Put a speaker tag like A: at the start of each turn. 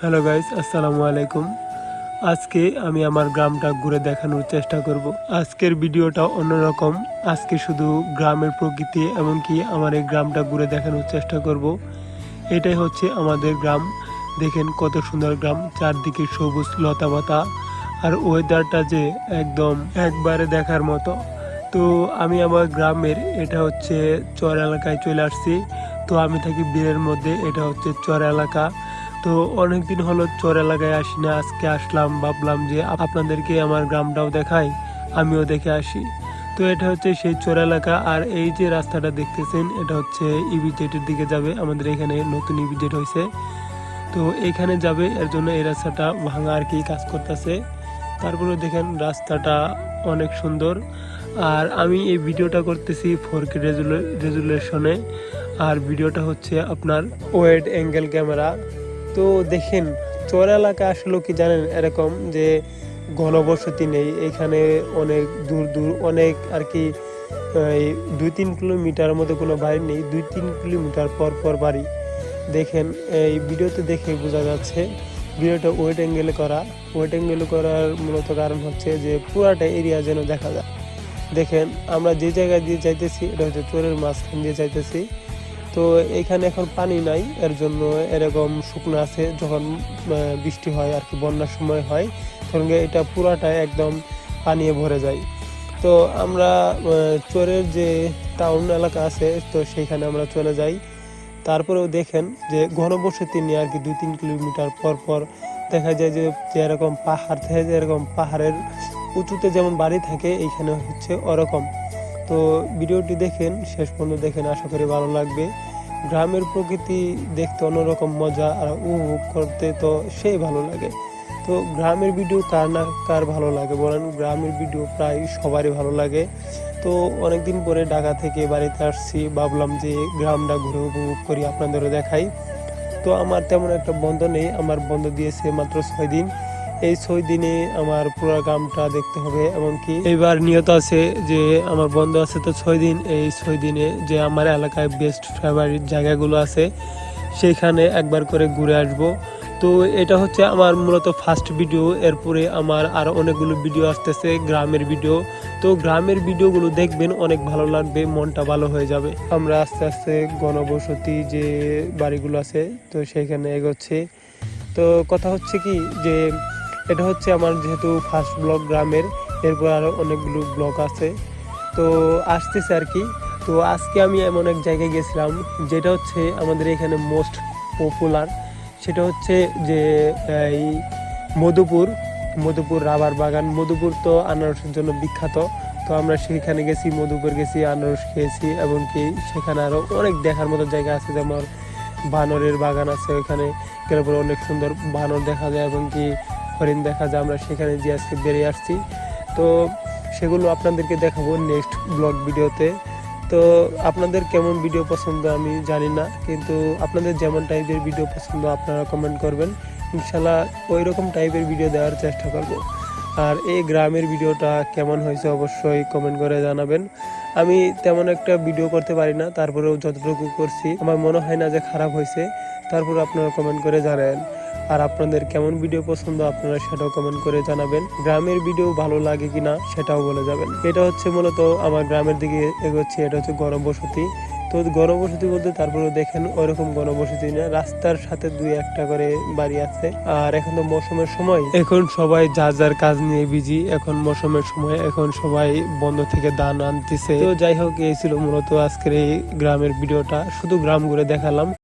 A: Hello guys, আসসালামু আলাইকুম। আজকে আমি আমার গ্রামটা ঘুরে দেখানোর চেষ্টা করব। আজকের ভিডিওটা অন্যরকম। আজকে শুধু গ্রামের প্রকৃতি এমনকি আমার এই গ্রামটা ঘুরে দেখানোর চেষ্টা করব। এটাই হচ্ছে আমাদের গ্রাম। দেখেন কত সুন্দর গ্রাম, চারদিকে সবুজ লতাপাতা আর ওয়েদারটা যে একদম একবারে দেখার মতো। তো আমি আমার গ্রামের এটা হচ্ছে চর এলাকায় চলে আসছি। তো আমি থাকি বীরের মধ্যে, এটা হচ্ছে চর এলাকা। তো অনেকদিন হলো চর এলাকায় আসি না, আজকে আসলাম, ভাবলাম যে আপনাদেরকে আমার গ্রামটাও দেখাই, আমিও দেখে আসি। তো এটা হচ্ছে সেই চর এলাকা। আর এই যে রাস্তাটা দেখতেছেন এটা হচ্ছে ইবিজেটের দিকে যাবে। আমাদের এখানে নতুন ইবিজেট হয়েছে, তো এখানে যাবে, এর জন্য এই রাস্তাটা ভাঙা আর কি কাজ করতেছে। তারপরে দেখেন রাস্তাটা অনেক সুন্দর। আর আমি এই ভিডিওটা করতেছি 4K রেজুলেশনে। আর ভিডিওটা হচ্ছে আপনার ওয়েড অ্যাঙ্গেল ক্যামেরা। তো দেখেন চর এলাকা আসলে কি জানেন, এরকম যে ঘনবসতি নেই এখানে, অনেক দূর দূর অনেক আর কি, এই 2-3 কিলোমিটারের মধ্যে কোনো বাড়ি নেই, 2-3 কিলোমিটার পর পর বাড়ি। দেখেন এই ভিডিওতে দেখে বোঝা যাচ্ছে ভিডিওটা ওয়েট অ্যাঙ্গেলে করা। ওয়েট অ্যাঙ্গেল করার মূলত কারণ হচ্ছে যে পুরাটা এরিয়া যেন দেখা যায়। দেখেন আমরা যে জায়গায় দিয়ে যাইতেছি এটা হচ্ছে চরের মাঝখান দিয়ে যাইতেছি। তো এখানে এখন পানি নাই, এর জন্য এরকম শুকনো আছে। যখন বৃষ্টি হয় আর কি, বন্যার সময় হয়, তখন এটা পুরাটা একদম পানিয়ে ভরে যায়। তো আমরা চরের যে টাউন এলাকা আছে তো সেইখানে আমরা চলে যাই। তারপরেও দেখেন যে ঘনবসতি নিয়ে আর কি 2-3 কিলোমিটার পর পর দেখা যায় যে এরকম পাহাড় থেকে, যে এরকম পাহাড়ের উঁচুতে যেমন বাড়ি থাকে এইখানে হচ্ছে ওরকম। তো ভিডিওটি দেখেন, শেষ পর্যন্ত দেখেন, আশা করি ভালো লাগবে। গ্রামের প্রকৃতি দেখতে অন্যরকম মজা, আর উপভোগ করতে তো সেই ভালো লাগে। তো গ্রামের ভিডিও কার না কার ভালো লাগে বলেন, গ্রামের ভিডিও প্রায় সবারই ভালো লাগে। তো অনেকদিন পরে ঢাকা থেকে বাড়িতে আসছি, ভাবলাম যে গ্রামটা ঘুরে উপভোগ করি, আপনাদেরও দেখাই। তো আমার তেমন একটা বন্ধ নেই, আমার বন্ধ দিয়েছে মাত্র 6 দিন। এই 6 দিনে আমার পুরো গ্রামটা দেখতে হবে। এমনকি এবার নিয়ত আছে যে আমার বন্ধ আছে তো 6 দিন, এই 6 দিনে যে আমার এলাকায় বেস্ট ফেভারিট জায়গাগুলো আছে সেইখানে একবার করে ঘুরে আসব। তো এটা হচ্ছে আমার মূলত ফার্স্ট ভিডিও। এরপরে আমার আর অনেকগুলো ভিডিও আসতেছে গ্রামের ভিডিও। তো গ্রামের ভিডিওগুলো দেখবেন, অনেক ভালো লাগবে, মনটা ভালো হয়ে যাবে। আমরা আস্তে আস্তে ঘনবসতি যে বাড়িগুলো আছে তো সেইখানে এগোচ্ছি। তো কথা হচ্ছে কি যে এটা হচ্ছে আমার যেহেতু ফার্স্ট ব্লগ গ্রামের, এরপর আরও অনেকগুলো ব্লগ আছে তো আসতেছে আর কি। তো আজকে আমি এমন এক জায়গায় গেছিলাম যেটা হচ্ছে আমাদের এখানে মোস্ট পপুলার। সেটা হচ্ছে যে এই মধুপুর, মধুপুর রাবার বাগান। মধুপুর তো আনারসের জন্য বিখ্যাত। তো আমরা সেখানে গেছি, মধুপুর গেছি, আনারস খেয়েছি। এমনকি সেখানে আরও অনেক দেখার মতো জায়গা আছে, যেমন বানরের বাগান আছে, ওইখানে গেলে পরে অনেক সুন্দর বানর দেখা যায় এবং কি হরিণ দেখা যায়। আমরা সেখানে যে আজকে বেরিয়ে আসছি, তো সেগুলো আপনাদেরকে দেখাবো নেক্সট ব্লগ ভিডিওতে। তো আপনাদের কেমন ভিডিও পছন্দ আমি জানি না, কিন্তু আপনাদের যেমন টাইপের ভিডিও পছন্দ আপনারা কমেন্ট করবেন, ইনশাল্লাহ ওই রকম টাইপের ভিডিও দেওয়ার চেষ্টা করব। আর এই গ্রামের ভিডিওটা কেমন হয়েছে অবশ্যই কমেন্ট করে জানাবেন। আমি তেমন একটা ভিডিও করতে পারি না, তারপরেও যতটুকু করছি আমার মনে হয় না যে খারাপ হয়েছে। তারপর আপনারা কমেন্ট করে জানাবেন। আর আপনাদের কেমন ভিডিও পছন্দ আপনারা সেটাও কমেন্ট করে জানাবেন। গ্রামের ভিডিও ভালো লাগে কিনা সেটাও বলে যাবেন। এটা হচ্ছে মূলত আমার গ্রামের দিকে এগোচ্ছি, এটা হচ্ছে ঘনবসতি। তো ঘনবসতি বলতে তারপরে দেখেন ওইরকম ঘনবসতি না, রাস্তার সাথে 2-1টা করে বাড়ি আছে। আর এখন তো মৌসুমের সময়, এখন সবাই যার যার কাজ নিয়ে বিজি। এখন মৌসুমের সময়, এখন সবাই বন্ধ থেকে ধান আনতেছে। তো যাই হোক, এই ছিল মূলত আজকের এই গ্রামের ভিডিওটা, শুধু গ্রাম ঘুরে দেখালাম।